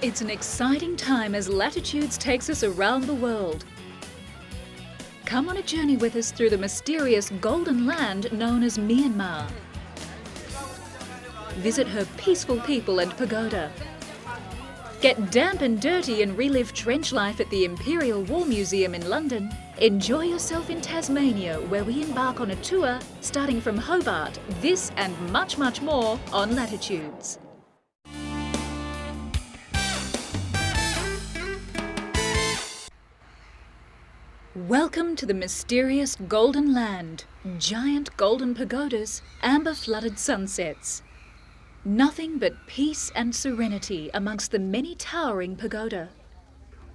It's an exciting time as Latitudes takes us around the world. Come on a journey with us through the mysterious Golden Land known as Myanmar. Visit her peaceful people and pagoda. Get damp and dirty and relive trench life at the Imperial War Museum in London. Enjoy yourself in Tasmania, where we embark on a tour starting from Hobart. This and much, much more on Latitudes. Welcome to the mysterious Golden Land. Giant golden pagodas, amber-flooded sunsets. Nothing but peace and serenity amongst the many towering pagoda.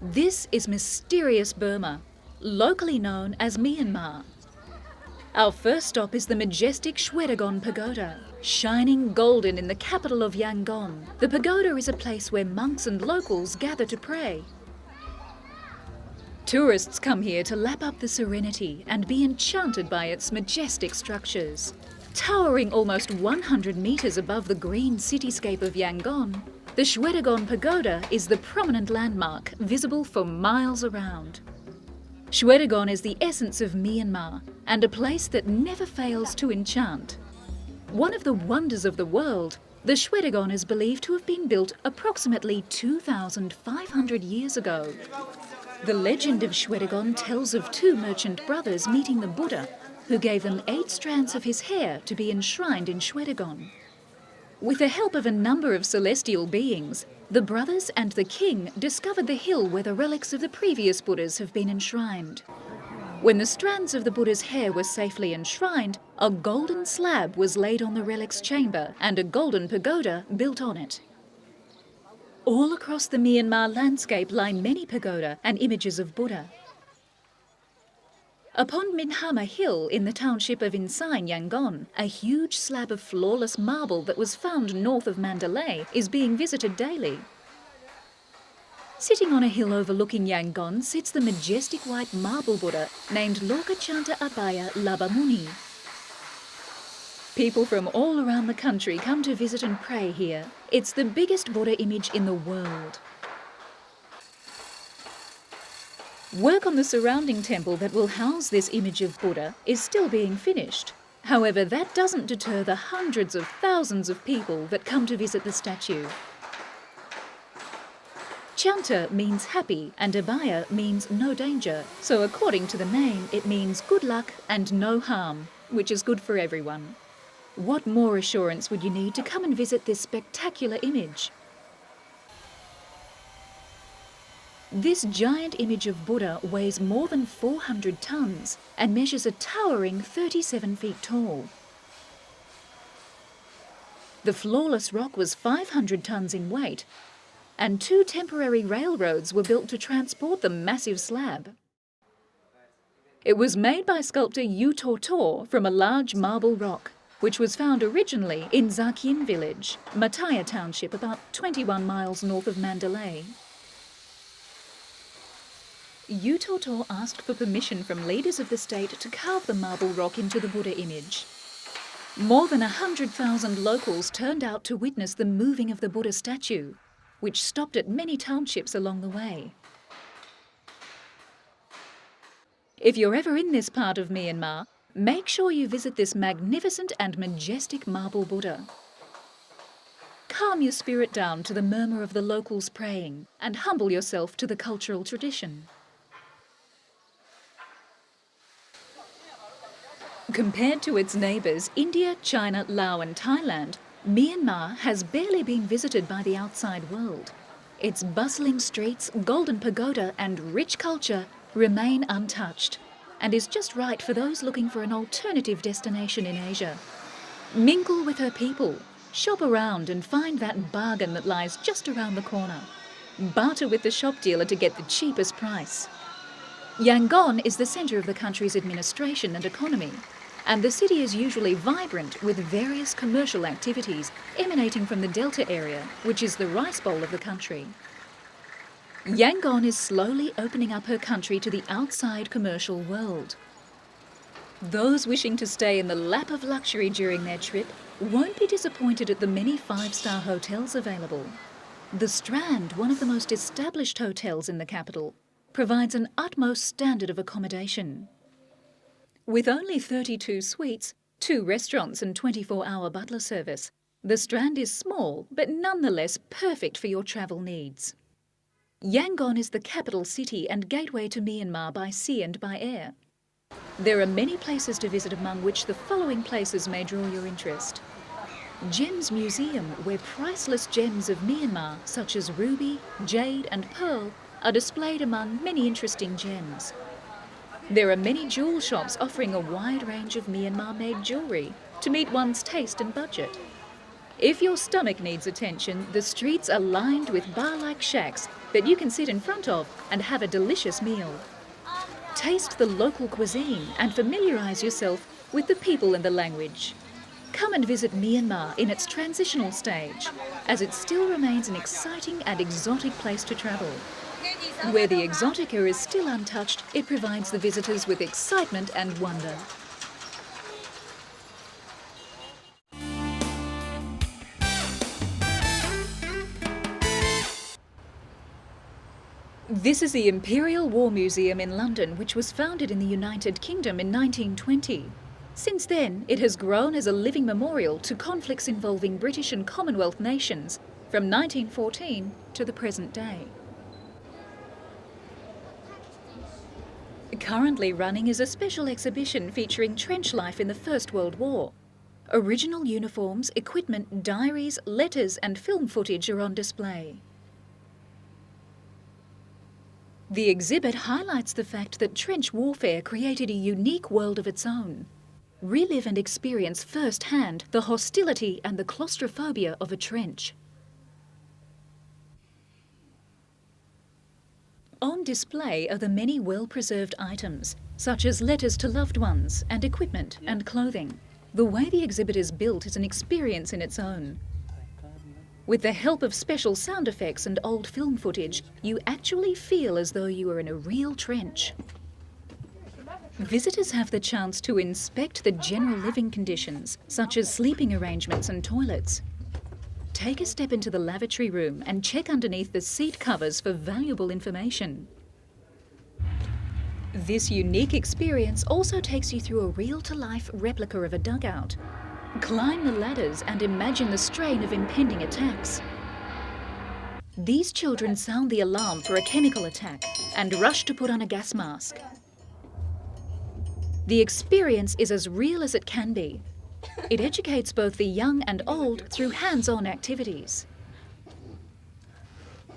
This is mysterious Burma, locally known as Myanmar. Our first stop is the majestic Shwedagon Pagoda. Shining golden in the capital of Yangon, the pagoda is a place where monks and locals gather to pray. Tourists come here to lap up the serenity and be enchanted by its majestic structures. Towering almost 100 metres above the green cityscape of Yangon, the Shwedagon Pagoda is the prominent landmark visible for miles around. Shwedagon is the essence of Myanmar and a place that never fails to enchant. One of the wonders of the world, the Shwedagon is believed to have been built approximately 2,500 years ago. The legend of Shwedagon tells of two merchant brothers meeting the Buddha, who gave them 8 strands of his hair to be enshrined in Shwedagon. With the help of a number of celestial beings, the brothers and the king discovered the hill where the relics of the previous Buddhas have been enshrined. When the strands of the Buddha's hair were safely enshrined, a golden slab was laid on the relic's chamber and a golden pagoda built on it. All across the Myanmar landscape lie many pagoda and images of Buddha. Upon Minhama Hill in the township of Insain, Yangon, a huge slab of flawless marble that was found north of Mandalay is being visited daily. Sitting on a hill overlooking Yangon sits the majestic white marble Buddha named Lokachanta Abaya Labamuni. People from all around the country come to visit and pray here. It's the biggest Buddha image in the world. Work on the surrounding temple that will house this image of Buddha is still being finished. However, that doesn't deter the hundreds of thousands of people that come to visit the statue. Chanta means happy and Abaya means no danger, so according to the name it means good luck and no harm, which is good for everyone. What more assurance would you need to come and visit this spectacular image? This giant image of Buddha weighs more than 400 tons and measures a towering 37 feet tall. The flawless rock was 500 tons in weight, and 2 temporary railroads were built to transport the massive slab. It was made by sculptor Yu Tortor from a large marble rock, which was found originally in Zakyin village, Mataya township, about 21 miles north of Mandalay. Yu Tortor asked for permission from leaders of the state to carve the marble rock into the Buddha image. More than 100,000 locals turned out to witness the moving of the Buddha statue, which stopped at many townships along the way. If you're ever in this part of Myanmar, make sure you visit this magnificent and majestic marble Buddha. Calm your spirit down to the murmur of the locals praying and humble yourself to the cultural tradition. Compared to its neighbours, India, China, Laos and Thailand, Myanmar has barely been visited by the outside world. Its bustling streets, golden pagoda and rich culture remain untouched and is just right for those looking for an alternative destination in Asia. Mingle with her people, shop around and find that bargain that lies just around the corner. Barter with the shop dealer to get the cheapest price. Yangon is the centre of the country's administration and economy, and the city is usually vibrant with various commercial activities emanating from the Delta area, which is the rice bowl of the country. Yangon is slowly opening up her country to the outside commercial world. Those wishing to stay in the lap of luxury during their trip won't be disappointed at the many 5-star hotels available. The Strand, one of the most established hotels in the capital, provides an utmost standard of accommodation. With only 32 suites, 2 restaurants and 24-hour butler service, the Strand is small but nonetheless perfect for your travel needs. Yangon is the capital city and gateway to Myanmar by sea and by air. There are many places to visit, among which the following places may draw your interest. Gems Museum, where priceless gems of Myanmar such as ruby, jade and pearl are displayed among many interesting gems. There are many jewel shops offering a wide range of Myanmar-made jewellery to meet one's taste and budget. If your stomach needs attention, the streets are lined with bar-like shacks that you can sit in front of and have a delicious meal. Taste the local cuisine and familiarise yourself with the people and the language. Come and visit Myanmar in its transitional stage, as it still remains an exciting and exotic place to travel. Where the exotica is still untouched, it provides the visitors with excitement and wonder. This is the Imperial War Museum in London, which was founded in the United Kingdom in 1920. Since then, it has grown as a living memorial to conflicts involving British and Commonwealth nations from 1914 to the present day. Currently running is a special exhibition featuring trench life in the First World War. Original uniforms, equipment, diaries, letters and film footage are on display. The exhibit highlights the fact that trench warfare created a unique world of its own. Relive and experience firsthand the hostility and the claustrophobia of a trench. On display are the many well-preserved items, such as letters to loved ones and equipment and clothing. The way the exhibit is built is an experience in its own. With the help of special sound effects and old film footage, you actually feel as though you are in a real trench. Visitors have the chance to inspect the general living conditions, such as sleeping arrangements and toilets. Take a step into the lavatory room and check underneath the seat covers for valuable information. This unique experience also takes you through a real-to-life replica of a dugout. Climb the ladders and imagine the strain of impending attacks. These children sound the alarm for a chemical attack and rush to put on a gas mask. The experience is as real as it can be. It educates both the young and old through hands-on activities.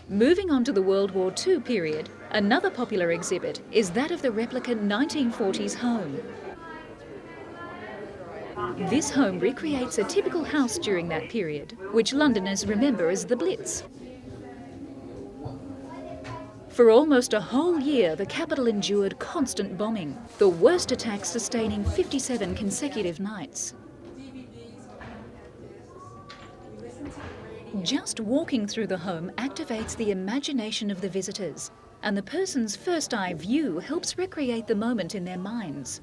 Moving on to the World War II period, another popular exhibit is that of the replica 1940s home. This home recreates a typical house during that period, which Londoners remember as the Blitz. For almost a whole year, the capital endured constant bombing, the worst attacks sustaining 57 consecutive nights. Just walking through the home activates the imagination of the visitors, and the person's first-eye view helps recreate the moment in their minds.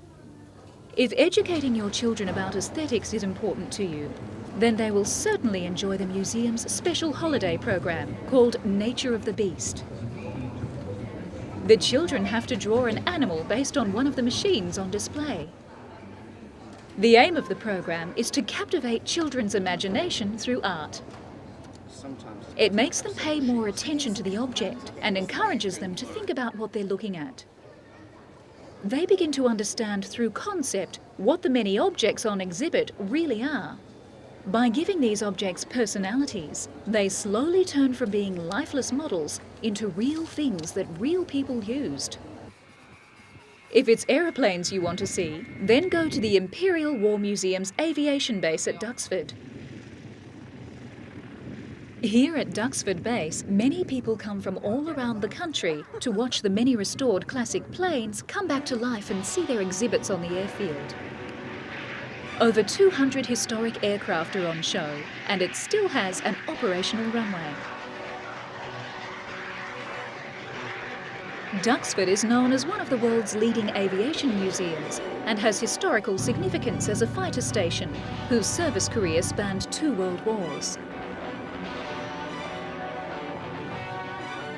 If educating your children about aesthetics is important to you, then they will certainly enjoy the museum's special holiday program called Nature of the Beast. The children have to draw an animal based on one of the machines on display. The aim of the program is to captivate children's imagination through art. It makes them pay more attention to the object and encourages them to think about what they're looking at. They begin to understand through concept what the many objects on exhibit really are. By giving these objects personalities, they slowly turn from being lifeless models into real things that real people used. If it's aeroplanes you want to see, then go to the Imperial War Museum's aviation base at Duxford. Here at Duxford Base, many people come from all around the country to watch the many restored classic planes come back to life and see their exhibits on the airfield. Over 200 historic aircraft are on show, and it still has an operational runway. Duxford is known as one of the world's leading aviation museums and has historical significance as a fighter station whose service career spanned 2 world wars.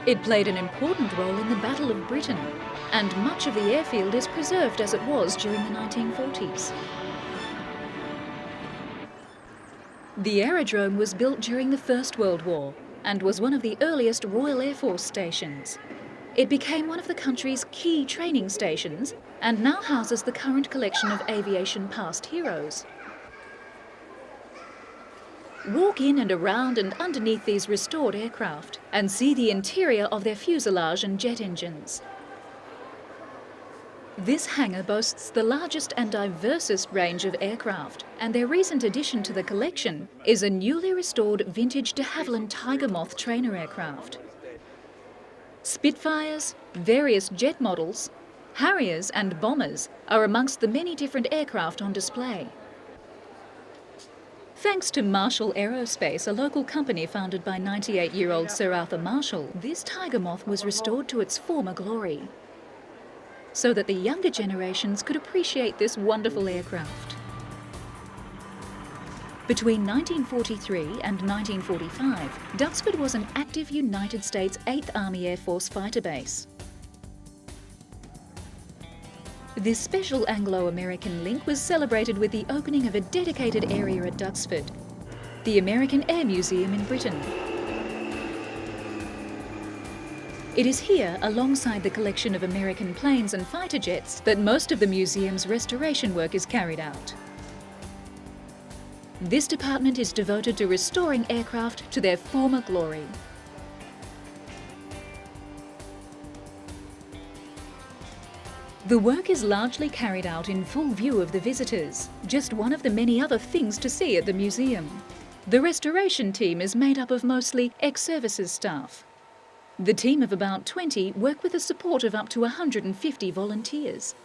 It played an important role in the Battle of Britain, and much of the airfield is preserved as it was during the 1940s. The aerodrome was built during the First World War and was one of the earliest Royal Air Force stations. It became one of the country's key training stations and now houses the current collection of aviation past heroes. Walk in and around and underneath these restored aircraft and see the interior of their fuselage and jet engines. This hangar boasts the largest and diversest range of aircraft, and their recent addition to the collection is a newly restored vintage de Havilland Tiger Moth trainer aircraft. Spitfires, various jet models, Harriers and bombers are amongst the many different aircraft on display. Thanks to Marshall Aerospace, a local company founded by 98-year-old Sir Arthur Marshall, this Tiger Moth was restored to its former glory, so that the younger generations could appreciate this wonderful aircraft. Between 1943 and 1945, Duxford was an active United States 8th Army Air Force fighter base. This special Anglo-American link was celebrated with the opening of a dedicated area at Duxford, the American Air Museum in Britain. It is here, alongside the collection of American planes and fighter jets, that most of the museum's restoration work is carried out. This department is devoted to restoring aircraft to their former glory. The work is largely carried out in full view of the visitors, just one of the many other things to see at the museum. The restoration team is made up of mostly ex-services staff. The team of about 20 work with the support of up to 150 volunteers.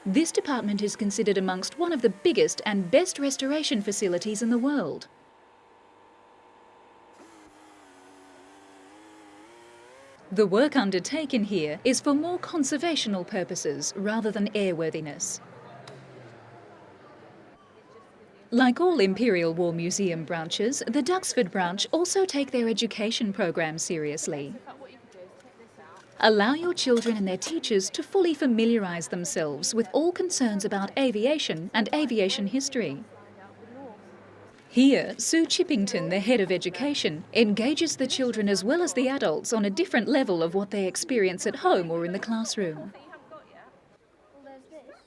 This department is considered amongst one of the biggest and best restoration facilities in the world. The work undertaken here is for more conservational purposes rather than airworthiness. Like all Imperial War Museum branches, the Duxford branch also take their education program seriously. Allow your children and their teachers to fully familiarise themselves with all concerns about aviation and aviation history. Here, Sue Chippington, the head of education, engages the children as well as the adults on a different level of what they experience at home or in the classroom.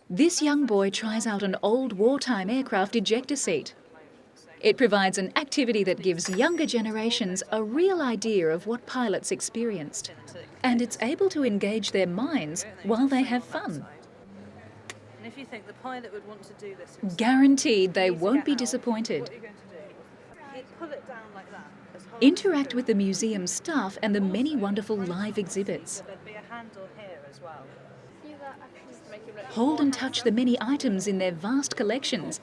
This young boy tries out an old wartime aircraft ejector seat. It provides an activity that gives younger generations a real idea of what pilots experienced, and it's able to engage their minds while they have fun. And if you think the pilot would want to do this, Guaranteed they won't be disappointed. pull it down like that. Interact with the museum staff and the many wonderful live exhibits. There'd be a handle here as well. Hold and touch the many items in their vast collections.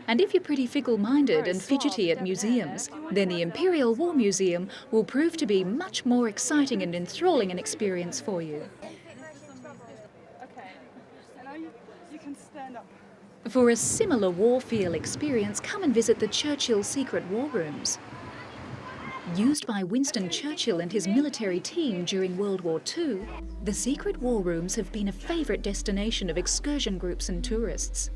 And if you're pretty fickle-minded and fidgety at museums, then the Imperial War Museum will prove to be much more exciting and enthralling an experience for you. For a similar war feel experience, come and visit the Churchill Secret War Rooms. Used by Winston Churchill and his military team during World War II, the Secret War Rooms have been a favourite destination of excursion groups and tourists.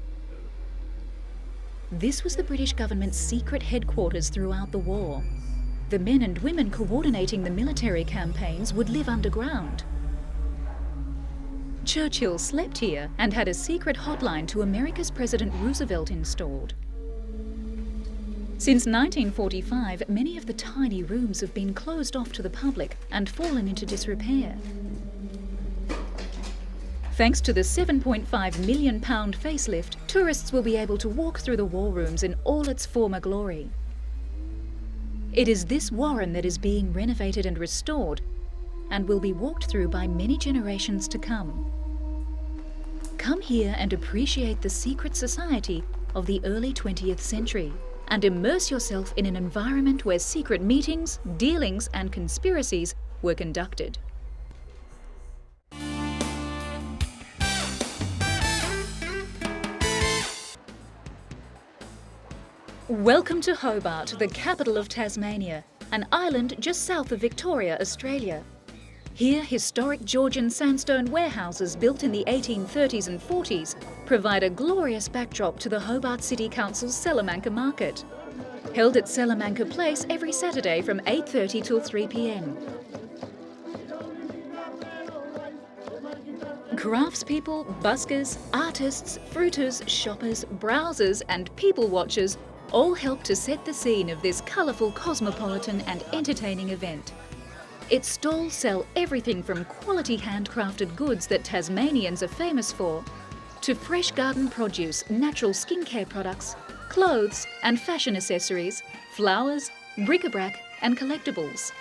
This was the British government's secret headquarters throughout the war. The men and women coordinating the military campaigns would live underground. Churchill slept here and had a secret hotline to America's President Roosevelt installed. Since 1945, many of the tiny rooms have been closed off to the public and fallen into disrepair. Thanks to the £7.5 million facelift, tourists will be able to walk through the war rooms in all its former glory. It is this warren that is being renovated and restored and will be walked through by many generations to come. Come here and appreciate the secret society of the early 20th century and immerse yourself in an environment where secret meetings, dealings and conspiracies were conducted. Welcome to Hobart, the capital of Tasmania, an island just south of Victoria, Australia. Here, historic Georgian sandstone warehouses built in the 1830s and 40s provide a glorious backdrop to the Hobart City Council's Salamanca Market. Held at Salamanca Place every Saturday from 8:30 till 3 p.m. Craftspeople, buskers, artists, fruiters, shoppers, browsers and people watchers all help to set the scene of this colourful, cosmopolitan and entertaining event. Its stalls sell everything from quality handcrafted goods that Tasmanians are famous for, to fresh garden produce, natural skincare products, clothes and fashion accessories, flowers, bric-a-brac and collectibles.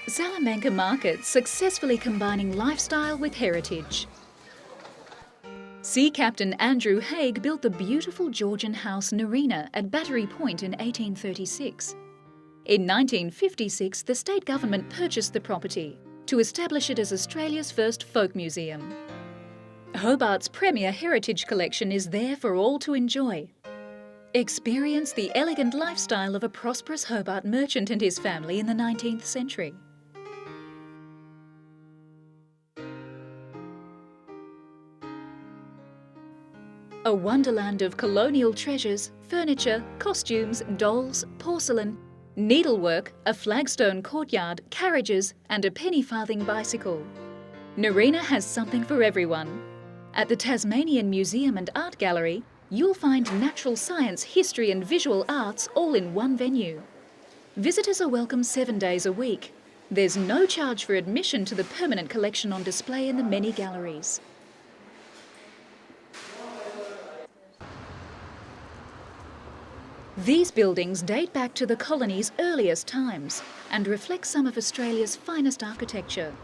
Salamanca Market successfully combining lifestyle with heritage. Sea Captain Andrew Haig built the beautiful Georgian house Narina at Battery Point in 1836. In 1956, the state government purchased the property to establish it as Australia's first folk museum. Hobart's premier heritage collection is there for all to enjoy. Experience the elegant lifestyle of a prosperous Hobart merchant and his family in the 19th century. A wonderland of colonial treasures, furniture, costumes, dolls, porcelain, needlework, a flagstone courtyard, carriages and a penny farthing bicycle. Narina has something for everyone. At the Tasmanian Museum and Art Gallery, you'll find natural science, history and visual arts all in one venue. Visitors are welcome 7 days a week. There's no charge for admission to the permanent collection on display in the many galleries. These buildings date back to the colony's earliest times and reflect some of Australia's finest architecture.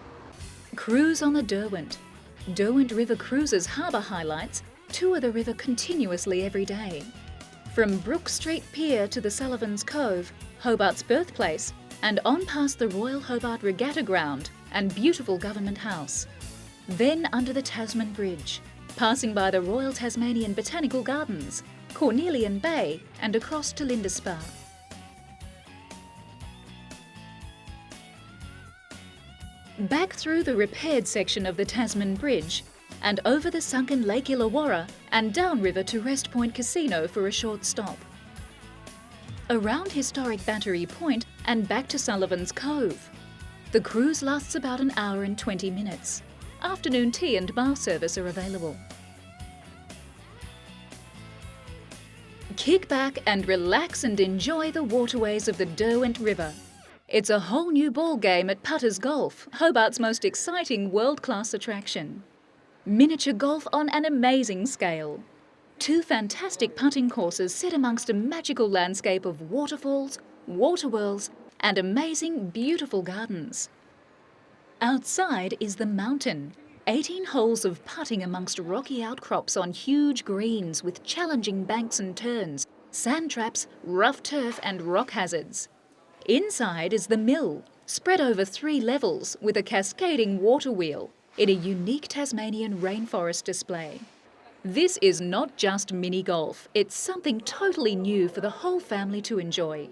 Cruise on the Derwent. Derwent River Cruises harbour highlights tour the river continuously every day. From Brook Street Pier to the Sullivan's Cove, Hobart's birthplace, and on past the Royal Hobart Regatta Ground and beautiful Government House. Then under the Tasman Bridge, passing by the Royal Tasmanian Botanical Gardens, Cornelian Bay and across to Lindisfarne. Back through the repaired section of the Tasman Bridge and over the sunken Lake Illawarra and downriver to Rest Point Casino for a short stop. Around historic Battery Point and back to Sullivan's Cove. The cruise lasts about an hour and 20 minutes. Afternoon tea and bar service are available. Kick back and relax and enjoy the waterways of the Derwent River. It's a whole new ball game at Putters Golf, Hobart's most exciting world-class attraction. Miniature golf on an amazing scale. 2 fantastic putting courses set amongst a magical landscape of waterfalls, water whirls and amazing, beautiful gardens. Outside is the mountain. 18 holes of putting amongst rocky outcrops on huge greens with challenging banks and turns, sand traps, rough turf and rock hazards. Inside is the mill, spread over 3 levels with a cascading water wheel in a unique Tasmanian rainforest display. This is not just mini golf, it's something totally new for the whole family to enjoy.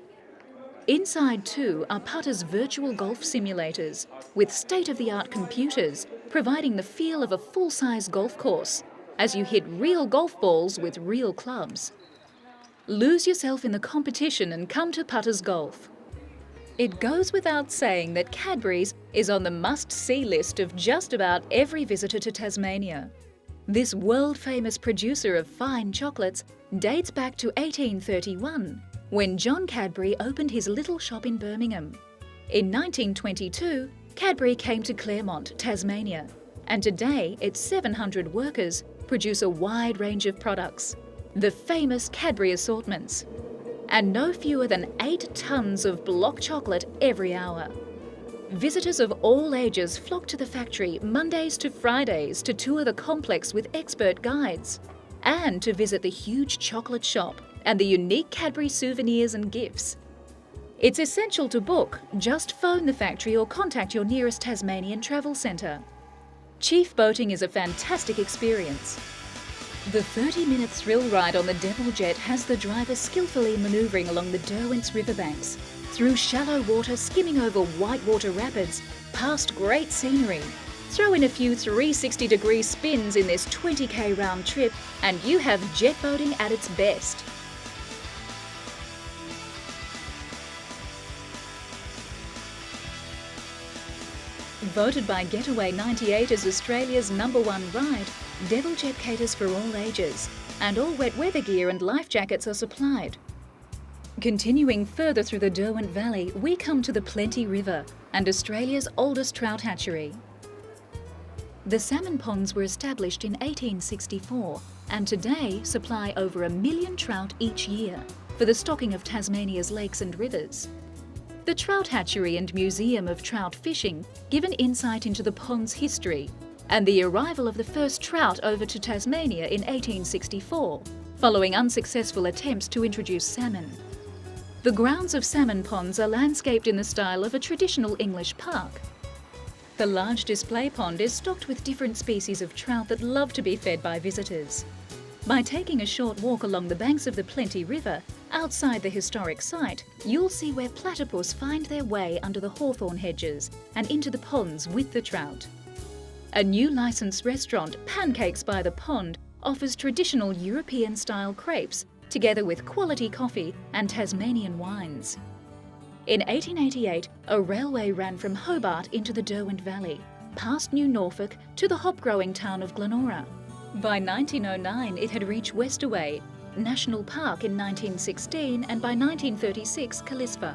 Inside too are Putters virtual golf simulators with state-of-the-art computers providing the feel of a full-size golf course as you hit real golf balls with real clubs. Lose yourself in the competition and come to Putters Golf. It goes without saying that Cadbury's is on the must-see list of just about every visitor to Tasmania. This world-famous producer of fine chocolates dates back to 1831, when John Cadbury opened his little shop in Birmingham. In 1922, Cadbury came to Claremont, Tasmania, and today its 700 workers produce a wide range of products, the famous Cadbury assortments, and no fewer than 8 tons of block chocolate every hour. Visitors of all ages flock to the factory Mondays to Fridays to tour the complex with expert guides and to visit the huge chocolate shop and the unique Cadbury souvenirs and gifts. It's essential to book. Just phone the factory or contact your nearest Tasmanian travel centre. Chief boating is a fantastic experience. The 30-minute thrill ride on the Devil Jet has the driver skillfully manoeuvring along the Derwent's riverbanks, through shallow water skimming over whitewater rapids, past great scenery. Throw in a few 360-degree spins in this 20k round trip and you have jet boating at its best. Voted by Getaway 98 as Australia's #1 ride, Devil Jet caters for all ages, and all wet weather gear and life jackets are supplied. Continuing further through the Derwent Valley, we come to the Plenty River and Australia's oldest trout hatchery. The salmon ponds were established in 1864 and today supply over 1 million trout each year for the stocking of Tasmania's lakes and rivers. The Trout Hatchery and Museum of Trout Fishing give an insight into the pond's history and the arrival of the first trout over to Tasmania in 1864, following unsuccessful attempts to introduce salmon. The grounds of salmon ponds are landscaped in the style of a traditional English park. The large display pond is stocked with different species of trout that love to be fed by visitors. By taking a short walk along the banks of the Plenty River, outside the historic site, you'll see where platypus find their way under the hawthorn hedges and into the ponds with the trout. A new licensed restaurant, Pancakes by the Pond, offers traditional European-style crepes, together with quality coffee and Tasmanian wines. In 1888, a railway ran from Hobart into the Derwent Valley, past New Norfolk to the hop-growing town of Glenora. By 1909, it had reached Westaway National Park in 1916 and by 1936, Callispha.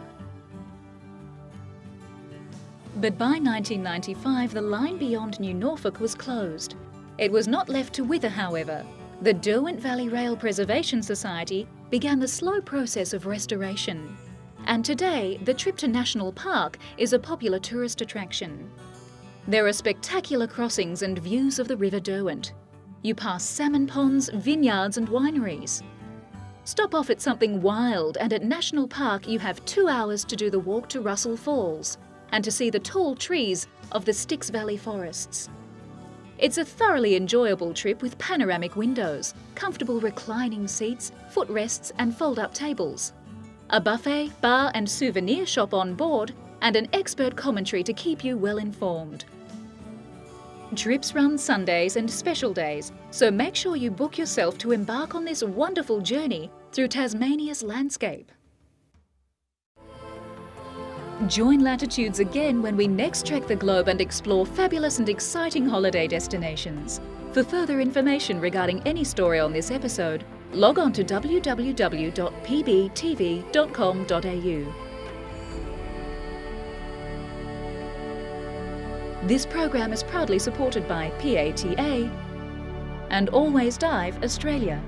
But by 1995, the line beyond New Norfolk was closed. It was not left to wither, however. The Derwent Valley Rail Preservation Society began the slow process of restoration. And today, the trip to National Park is a popular tourist attraction. There are spectacular crossings and views of the River Derwent. You pass salmon ponds, vineyards and wineries. Stop off at something wild, and at National Park you have 2 hours to do the walk to Russell Falls and to see the tall trees of the Styx Valley forests. It's a thoroughly enjoyable trip with panoramic windows, comfortable reclining seats, footrests and fold-up tables, a buffet, bar and souvenir shop on board, and an expert commentary to keep you well informed. Trips run Sundays and special days, so make sure you book yourself to embark on this wonderful journey through Tasmania's landscape. Join Latitudes again when we next trek the globe and explore fabulous and exciting holiday destinations. For further information regarding any story on this episode, log on to www.pbtv.com.au. This program is proudly supported by PATA and Always Dive Australia.